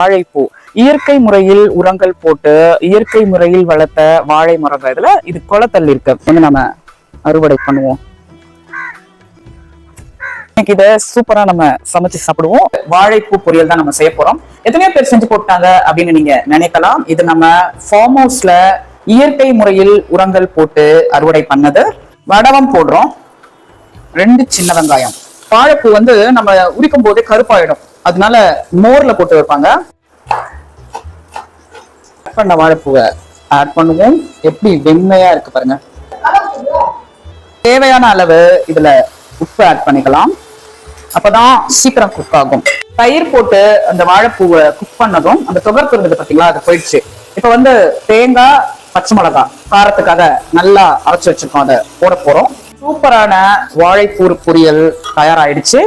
வாழைப்பூ இயற்கை முறையில் உரங்கள் போட்டு இயற்கை முறையில் வளர்த்த வாழை மரங்கள். இதுல இது கொலத்தள்ளி இருக்கு. வந்து நம்ம அறுவடை பண்ணுவோம். இன்னைக்கு இதை சூப்பரா நம்ம சமைச்சு சாப்பிடுவோம். வாழைப்பூ பொரியல் தான் நம்ம செய்ய போறோம். எத்தனையோ பேர் செஞ்சு போட்டாங்க அப்படின்னு நீங்க நினைக்கலாம். இது நம்ம ஃபார்ம் ஹவுஸ்ல இயற்கை முறையில் உரங்கள் போட்டு அறுவடை பண்ணது. வடவம் போடுறோம். 2 சின்ன வெங்காயம். வாழைப்பூ வந்து நம்ம உரிக்கும் போதே கருப்பாயிடும், அதனால மோர்ல போட்டு வைப்பாங்க. பண்ண வாழைப்பூவை ஆட் பண்ணுவோம். எப்படி வெண்மையா இருக்கு பாருங்க. தேவையான அளவு இதுல உப்பு ஆட் பண்ணிக்கலாம், அப்பதான் சீக்கிரம் குக் ஆகும். தயிர் போட்டு அந்த வாழைப்பூவை குக் பண்ணதும் அந்த துகர்ப்பு இருந்தது பாத்தீங்களா, அது போயிடுச்சு. இப்ப வந்து தேங்காய், பச்சை மிளகாய் காரத்துக்காக நல்லா அரைச்சு வச்சிருக்கோம், அதை போட போறோம். சூப்பரான வாழைப்பூ பொரியல் தயாராயிடுச்சு.